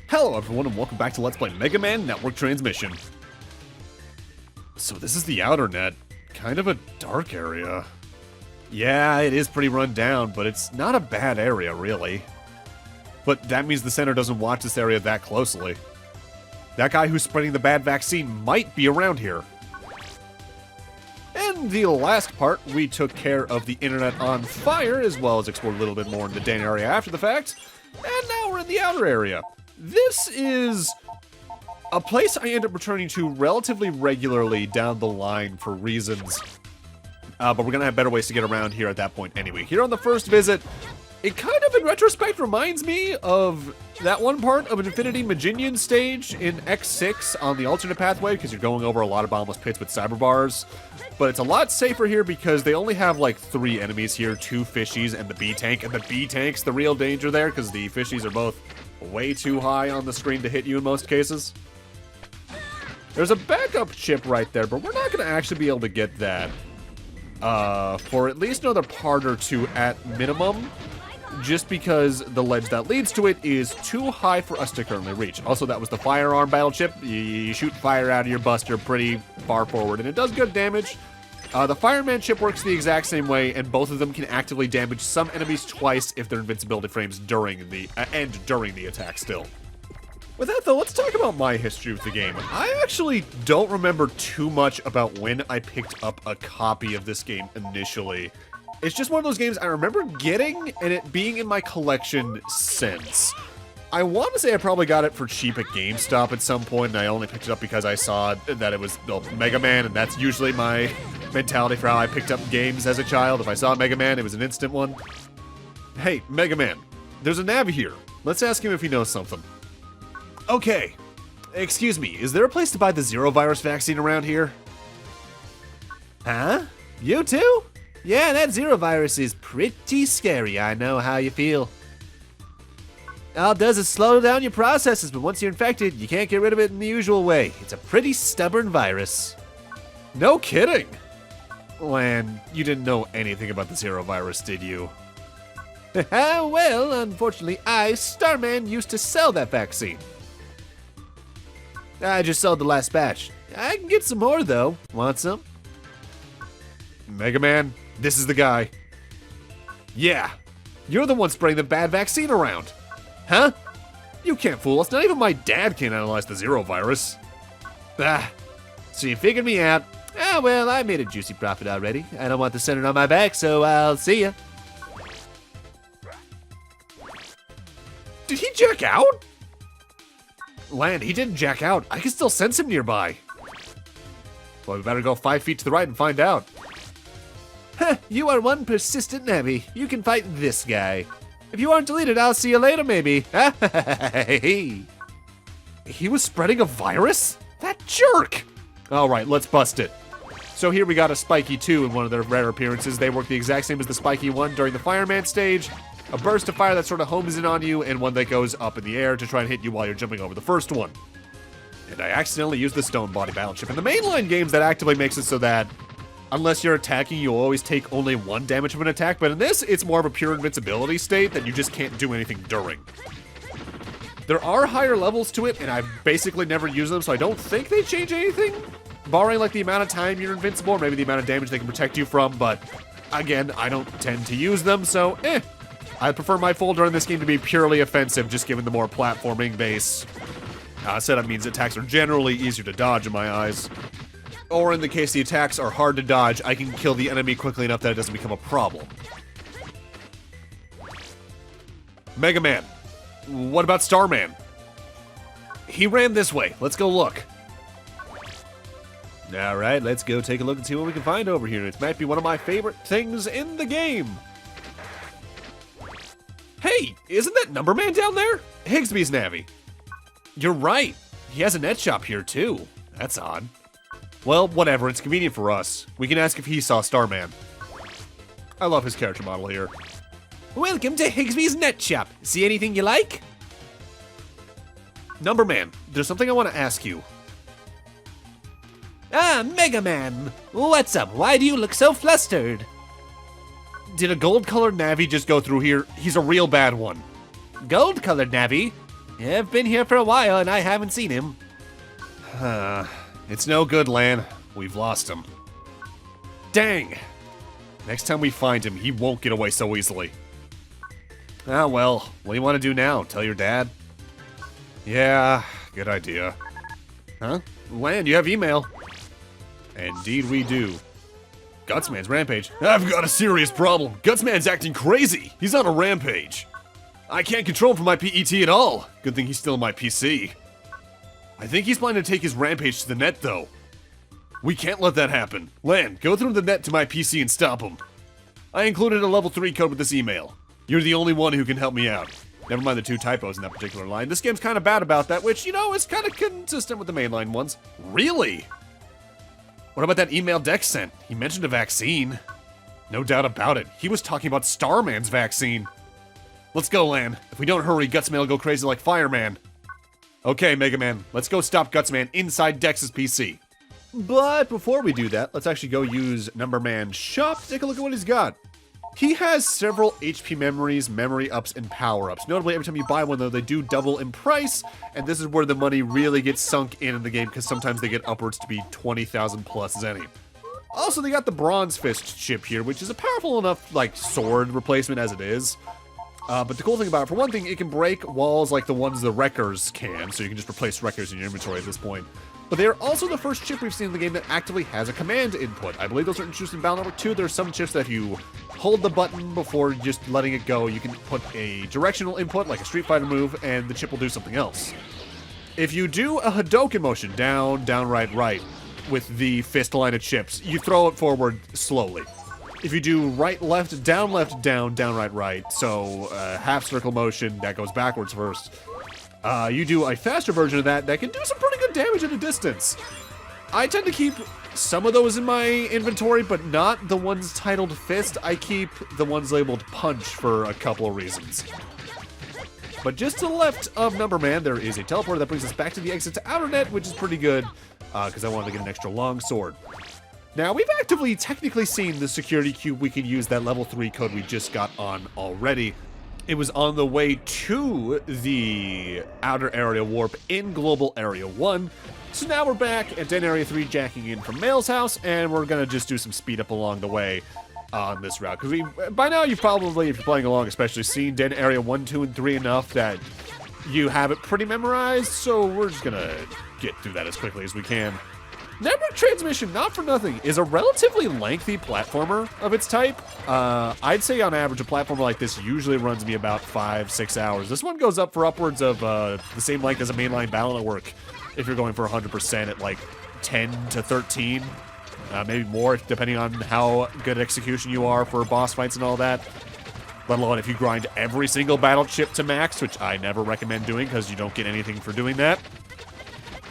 Hello everyone and welcome back to Let's Play Mega Man Network Transmission. So this is the outer net, kind of a dark area. Yeah, it is pretty run down, but it's not a bad area really. But that means the center doesn't watch this area that closely. That guy who's spreading the bad vaccine might be around here. In the last part, we took care of the internet on fire, as well as explored a little bit more in the den area after the fact. And now we're in the outer area. This is a place I end up returning to relatively regularly down the line for reasons. But we're gonna have better ways to get around here at that point anyway. Here on the first visit, it kind of in retrospect reminds me of that one part of an Infinity Maginian stage in X6 on the alternate pathway, because you're going over a lot of bottomless pits with cyber bars. But it's a lot safer here because they only have like 3 enemies here, 2 fishies and the B-Tank. And the B-Tank's the real danger there because the fishies are both way too high on the screen to hit you in most cases. There's a backup chip right there, but we're not going to actually be able to get that for at least another part or 2 at minimum, just because the ledge that leads to it is too high for us to currently reach. Also, that was the firearm battle chip. You shoot fire out of your buster pretty far forward, and it does good damage. The fireman chip works the exact same way, and both of them can actively damage some enemies twice if their invincibility frames during the attack still. With that though, let's talk about my history with the game. I actually don't remember too much about when I picked up a copy of this game initially. It's just one of those games I remember getting and it being in my collection since. I want to say I probably got it for cheap at GameStop at some point, and I only picked it up because I saw that it was Mega Man, and that's usually my mentality for how I picked up games as a child. If I saw Mega Man, it was an instant one. Hey, Mega Man, there's a Navi here. Let's ask him if he knows something. Okay, excuse me, is there a place to buy the Zero Virus vaccine around here? Huh? You too? Yeah, that Zero Virus is pretty scary. I know how you feel. All it does is slow down your processes, but once you're infected, you can't get rid of it in the usual way. It's a pretty stubborn virus. No kidding! Lan, you didn't know anything about the Zero Virus, did you? Well, unfortunately, Starman, used to sell that vaccine. I just sold the last batch. I can get some more, though. Want some? Mega Man, this is the guy. Yeah, you're the one spraying the bad vaccine around. Huh? You can't fool us. Not even my dad can analyze the Zero Virus. Ah, so you figured me out. Ah, well, I made a juicy profit already. I don't want the center on my back, so I'll see ya. Did he jack out? Land, he didn't jack out. I can still sense him nearby. Well, we better go 5 feet to the right and find out. Huh, you are one persistent Navi. You can fight this guy. If you aren't deleted, I'll see you later, maybe. He was spreading a virus? That jerk! Alright, let's bust it. So here we got a Spiky 2 in one of their rare appearances. They work the exact same as the Spiky 1 during the Fireman stage. A burst of fire that sort of homes in on you, and one that goes up in the air to try and hit you while you're jumping over the first one. And I accidentally used the Stone Body Battle Chip. In the mainline games, that actively makes it so that unless you're attacking, you'll always take only 1 damage from an attack, but in this, it's more of a pure invincibility state that you just can't do anything during. There are higher levels to it, and I've basically never used them, so I don't think they change anything. Barring like the amount of time you're invincible, or maybe the amount of damage they can protect you from, but again, I don't tend to use them, so I prefer my folder in this game to be purely offensive, just given the more platforming base setup means attacks are generally easier to dodge in my eyes. Or in the case the attacks are hard to dodge, I can kill the enemy quickly enough that it doesn't become a problem. Mega Man. What about Starman? He ran this way. Let's go look. Alright, let's go take a look and see what we can find over here. It might be one of my favorite things in the game. Hey, isn't that Numberman down there? Higsby's Navi. You're right. He has a net shop here too. That's odd. Well, whatever, it's convenient for us. We can ask if he saw Starman. I love his character model here. Welcome to Higsby's Net Shop. See anything you like? Numberman, there's something I want to ask you. Ah, Mega Man. What's up? Why do you look so flustered? Did a gold-colored Navi just go through here? He's a real bad one. Gold-colored Navi? Yeah, I've been here for a while and I haven't seen him. It's no good, Lan. We've lost him. Dang! Next time we find him, he won't get away so easily. Ah, well, what do you want to do now? Tell your dad? Yeah, good idea. Huh? Lan, you have email. Indeed we do. Gutsman's rampage. I've got a serious problem. Gutsman's acting crazy. He's on a rampage. I can't control him from my PET at all. Good thing he's still in my PC. I think he's planning to take his rampage to the net, though. We can't let that happen. Lan, go through the net to my PC and stop him. I included a level 3 code with this email. You're the only one who can help me out. Never mind the 2 typos in that particular line. This game's kind of bad about that, which, you know, is kind of consistent with the mainline ones. Really? What about that email Dex sent? He mentioned a vaccine. No doubt about it. He was talking about Starman's vaccine. Let's go, Lan. If we don't hurry, Gutsman will go crazy like Fireman. Okay, Megaman, let's go stop Gutsman inside Dex's PC. But before we do that, let's actually go use Numberman's shop to take a look at what he's got. He has several HP memories, memory ups, and power ups. Notably, every time you buy one, though, they do double in price, and this is where the money really gets sunk in the game, because sometimes they get upwards to be 20,000 plus zenny. Also, they got the Bronze Fist chip here, which is a powerful enough, like, sword replacement as it is. But the cool thing about it, for one thing, it can break walls like the ones the Wreckers can, so you can just replace Wreckers in your inventory at this point. But they are also the first chip we've seen in the game that actively has a command input. I believe those are introduced in Battle Number 2. There are some chips that if you hold the button before just letting it go, you can put a directional input, like a Street Fighter move, and the chip will do something else. If you do a Hadouken motion, down, down, right, right, with the fist line of chips, you throw it forward slowly. If you do right, left, down, right, right, so half circle motion, that goes backwards first. You do a faster version of that can do some pretty good damage at a distance. I tend to keep some of those in my inventory, but not the ones titled Fist. I keep the ones labeled Punch for a couple of reasons. But just to the left of Numberman, there is a teleporter that brings us back to the exit to Outer Net, which is pretty good, because I wanted to get an extra long sword. Now, we've actively technically seen the security cube we can use that level 3 code we just got on already. It was on the way to the outer area warp in global area 1. So now we're back at Den area 3 jacking in from Mail's house, and we're gonna just do some speed up along the way on this route. Because by now you've probably, if you're playing along, especially seen Den area 1, 2, and 3 enough that you have it pretty memorized, so we're just gonna get through that as quickly as we can. Network Transmission, not for nothing, is a relatively lengthy platformer of its type. I'd say on average a platformer like this usually runs me about 5-6 hours. This one goes up for upwards of the same length as a mainline Battle Network if you're going for 100% at like 10 to 13, maybe more depending on how good execution you are for boss fights and all that. Let alone if you grind every single battle chip to max, which I never recommend doing because you don't get anything for doing that,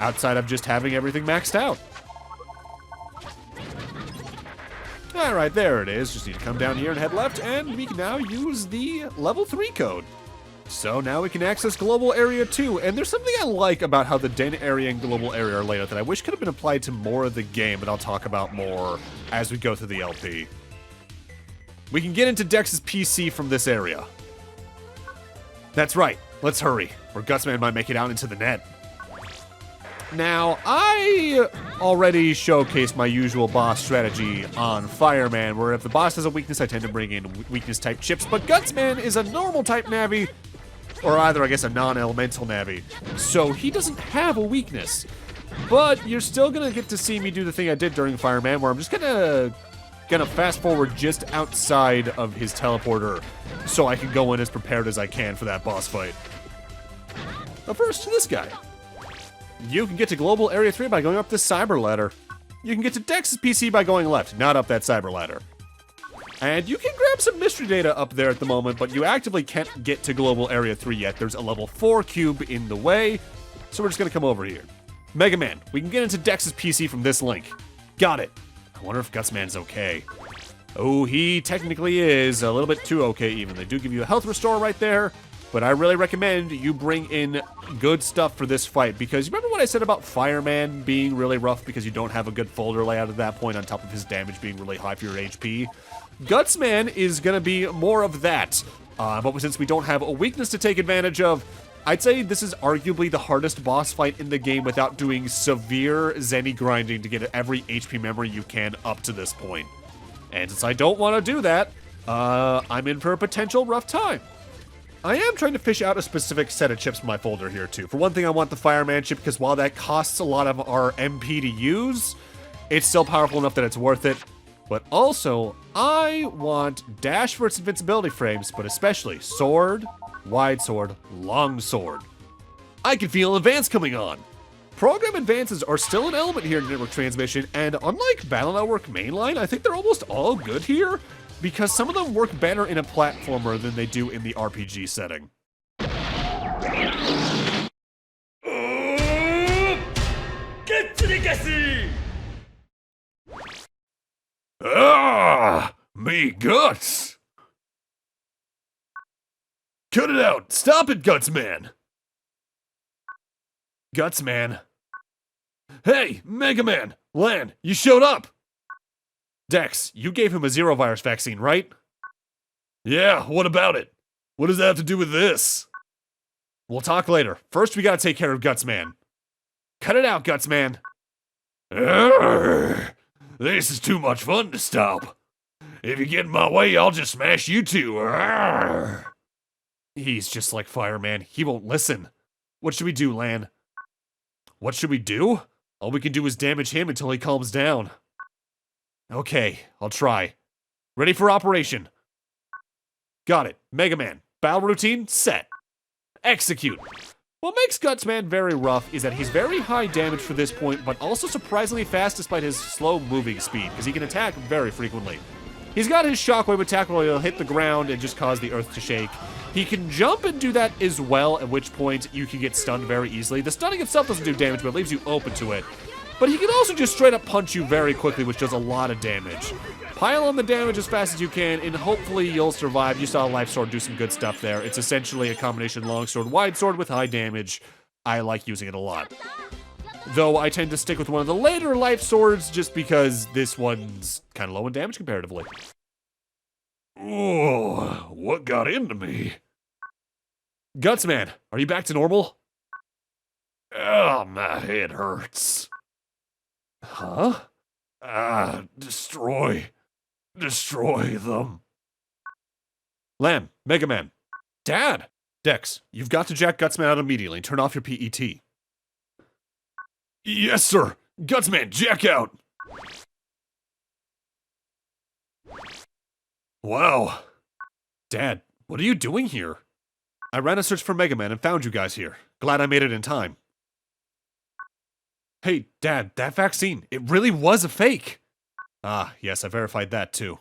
outside of just having everything maxed out. Alright, there it is. Just need to come down here and head left, and we can now use the level 3 code. So now we can access Global Area 2, and there's something I like about how the Den area and Global Area are laid out that I wish could have been applied to more of the game, but I'll talk about more as we go through the LP. We can get into Dex's PC from this area. That's right, let's hurry, or Gutsman might make it out into the net. Now, I already showcased my usual boss strategy on Fireman, where if the boss has a weakness, I tend to bring in weakness-type chips, but Gutsman is a normal-type Navi, or either, I guess, a non-elemental Navi, so he doesn't have a weakness. But you're still gonna get to see me do the thing I did during Fireman, where I'm just gonna fast-forward just outside of his teleporter, so I can go in as prepared as I can for that boss fight. But first, this guy. You can get to Global Area 3 by going up this cyber ladder. You can get to Dex's PC by going left, not up that cyber ladder. And you can grab some mystery data up there at the moment, but you actively can't get to Global Area 3 yet. There's a level 4 cube in the way, so we're just gonna come over here. Megaman, we can get into Dex's PC from this link. Got it. I wonder if Gutsman's okay. Oh, he technically is a little bit too okay even. They do give you a health restore right there, but I really recommend you bring in good stuff for this fight, because you remember what I said about Fireman being really rough because you don't have a good folder layout at that point on top of his damage being really high for your HP? Gutsman is going to be more of that, but since we don't have a weakness to take advantage of, I'd say this is arguably the hardest boss fight in the game without doing severe Zenny grinding to get every HP memory you can up to this point. And since I don't want to do that, I'm in for a potential rough time. I am trying to fish out a specific set of chips in my folder here too. For one thing, I want the Fireman chip because while that costs a lot of our MP to use, it's still powerful enough that it's worth it. But also, I want dash for its invincibility frames, but especially sword, wide sword, long sword. I can feel advance coming on. Program advances are still an element here in network transmission, and unlike Battle Network Mainline, I think they're almost all good here, because some of them work better in a platformer than they do in the RPG setting. Ah, me guts! Cut it out! Stop it, Gutsman! Gutsman. Hey, Megaman! Lan, you showed up! Dex, you gave him a zero virus vaccine, right? Yeah, what about it? What does that have to do with this? We'll talk later. First, we gotta take care of Gutsman. Cut it out, Gutsman. Urgh, this is too much fun to stop. If you get in my way, I'll just smash you too. Urgh. He's just like Fireman. He won't listen. What should we do, Lan? What should we do? All we can do is damage him until he calms down. Okay, I'll try. Ready for operation. Got it. Mega Man. Battle routine, set. Execute. What makes Gutsman very rough is that he's very high damage for this point, but also surprisingly fast despite his slow moving speed, because he can attack very frequently. He's got his shockwave attack where he'll hit the ground and just cause the earth to shake. He can jump and do that as well, at which point you can get stunned very easily. The stunning itself doesn't do damage, but it leaves you open to it. But he can also just straight up punch you very quickly, which does a lot of damage. Pile on the damage as fast as you can, and hopefully you'll survive. You saw Life Sword do some good stuff there. It's essentially a combination longsword, wide sword with high damage. I like using it a lot. Though I tend to stick with one of the later Life Swords just because this one's kind of low in damage comparatively. Oh, what got into me? Gutsman, are you back to normal? Oh, my head hurts. Huh? Destroy them. Lamb, Mega Man. Dad! Dex, you've got to jack Gutsman out immediately and turn off your PET. Yes, sir. Gutsman, jack out. Wow. Dad, what are you doing here? I ran a search for Mega Man and found you guys here. Glad I made it in time. Hey, Dad, that vaccine, it really was a fake. Ah, yes, I verified that too.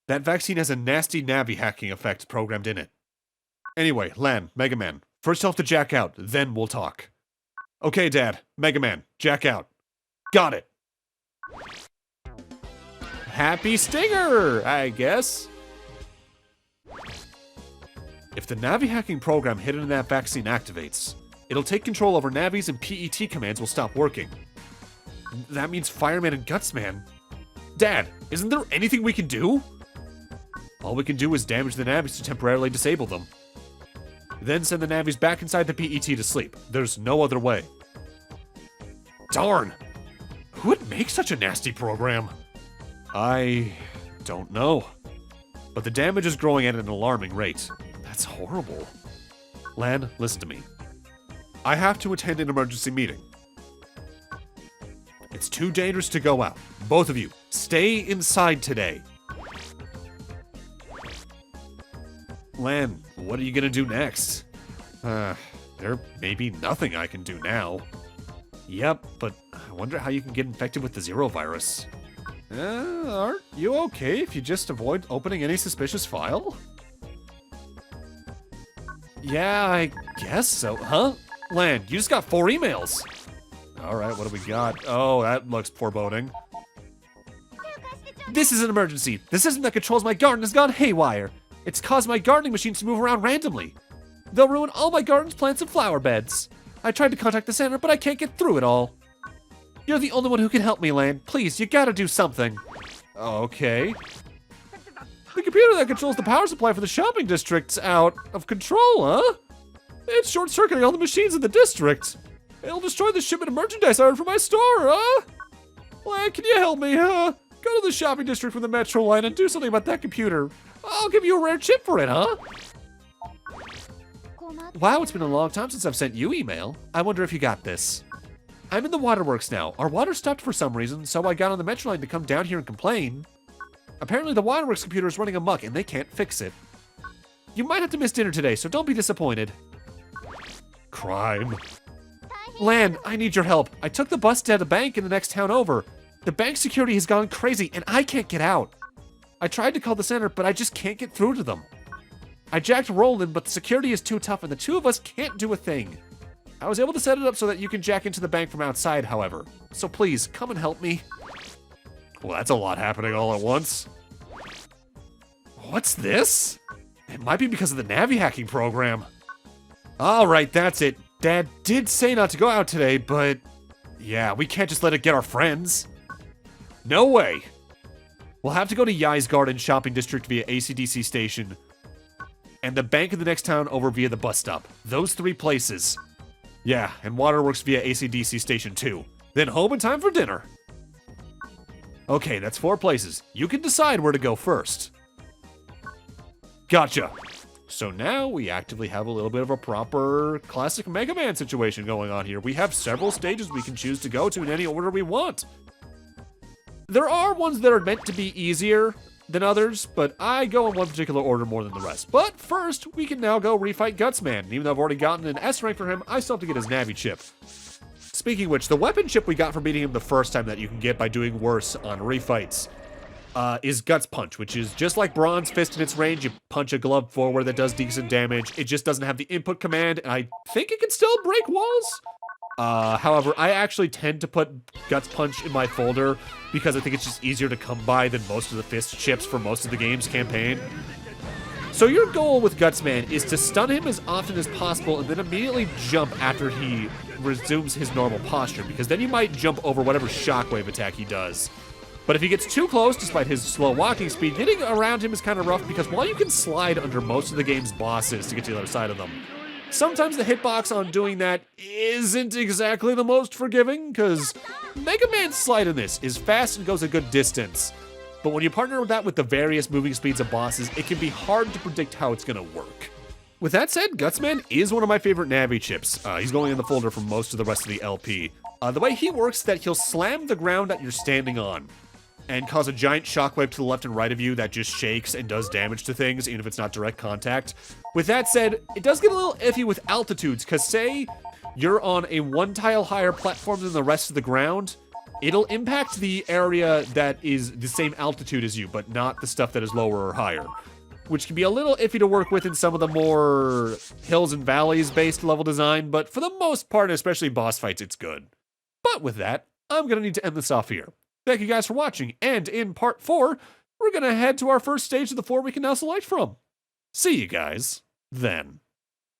That vaccine has a nasty Navi hacking effect programmed in it. Anyway, Lan, Mega Man, first you'll have to jack out, then we'll talk. Okay, Dad, Mega Man, jack out. Got it. Happy Stinger, I guess. If the Navi hacking program hidden in that vaccine activates, it'll take control over Navis and PET commands will stop working. That means Fireman and Gutsman. Dad, isn't there anything we can do? All we can do is damage the Navis to temporarily disable them. Then send the Navis back inside the PET to sleep. There's no other way. Darn! Who would make such a nasty program? I don't know. But the damage is growing at an alarming rate. That's horrible. Lan, listen to me. I have to attend an emergency meeting. It's too dangerous to go out. Both of you, stay inside today. Lan, what are you gonna do next? There may be nothing I can do now. Yep, but I wonder how you can get infected with the Zero virus. Aren't you okay if you just avoid opening any suspicious file? Yeah, I guess so. Huh? Lan, you just got 4 emails. Alright, what do we got? Oh, that looks foreboding. This is an emergency. The system that controls my garden has gone haywire. It's caused my gardening machines to move around randomly. They'll ruin all my garden's plants and flower beds. I tried to contact the center, but I can't get through it all. You're the only one who can help me, Lan. Please, you gotta do something. Okay. The computer that controls the power supply for the shopping district's out of control, huh? It's short-circuiting all the machines in the district. It'll destroy the shipment of merchandise I ordered from my store, huh? Well, can you help me, huh? Go to the shopping district from the metro line and do something about that computer. I'll give you a rare chip for it, huh? Wow, it's been a long time since I've sent you email. I wonder if you got this. I'm in the waterworks now. Our water stopped for some reason, so I got on the metro line to come down here and complain. Apparently the waterworks computer is running amok and they can't fix it. You might have to miss dinner today, so don't be disappointed. Crime. Lan, I need your help. I took the bus to the bank in the next town over. The bank security has gone crazy and I can't get out. I tried to call the center, but I just can't get through to them. I jacked Roland, but the security is too tough and the two of us can't do a thing. I was able to set it up so that you can jack into the bank from outside, however. So please, come and help me. Well, that's a lot happening all at once. What's this? It might be because of the Navi hacking program. All right, that's it. Dad did say not to go out today, but yeah, we can't just let it get our friends. No way. We'll have to go to Yai's Garden Shopping District via AC/DC station and the bank in the next town over via the bus stop. Those 3 places. Yeah, and Waterworks via AC/DC station 2. Then home in time for dinner. Okay, that's 4 places. You can decide where to go first. Gotcha. So now we actively have a little bit of a proper classic Mega Man situation going on here. We have several stages we can choose to go to in any order we want. There are ones that are meant to be easier than others, but I go in one particular order more than the rest. But first, we can now go refight Gutsman. And even though I've already gotten an S rank for him, I still have to get his Navi chip. Speaking of which, the weapon chip we got for beating him the first time that you can get by doing worse on refights is Guts Punch, which is just like Bronze Fist in its range. You punch a glove forward that does decent damage. It just doesn't have the input command, and I think it can still break walls. However, I actually tend to put Guts Punch in my folder because I think it's just easier to come by than most of the fist chips for most of the game's campaign. So your goal with Gutsman is to stun him as often as possible and then immediately jump after he resumes his normal posture, because then you might jump over whatever shockwave attack he does. But if he gets too close, despite his slow walking speed, getting around him is kind of rough because while you can slide under most of the game's bosses to get to the other side of them, sometimes the hitbox on doing that isn't exactly the most forgiving, because Mega Man's slide in this is fast and goes a good distance. But when you partner that with the various moving speeds of bosses, it can be hard to predict how it's going to work. With that said, Gutsman is one of my favorite Navi chips. He's going in the folder for most of the rest of the LP. The way he works is that he'll slam the ground that you're standing on and cause a giant shockwave to the left and right of you that just shakes and does damage to things, even if it's not direct contact. With that said, it does get a little iffy with altitudes, because say you're on a 1 tile higher platform than the rest of the ground, it'll impact the area that is the same altitude as you, but not the stuff that is lower or higher, which can be a little iffy to work with in some of the more hills and valleys based level design, but for the most part, especially boss fights, it's good. But with that, I'm gonna need to end this off here. Thank you guys for watching, and in part 4, we're gonna head to our first stage of the 4 we can now select from. See you guys then.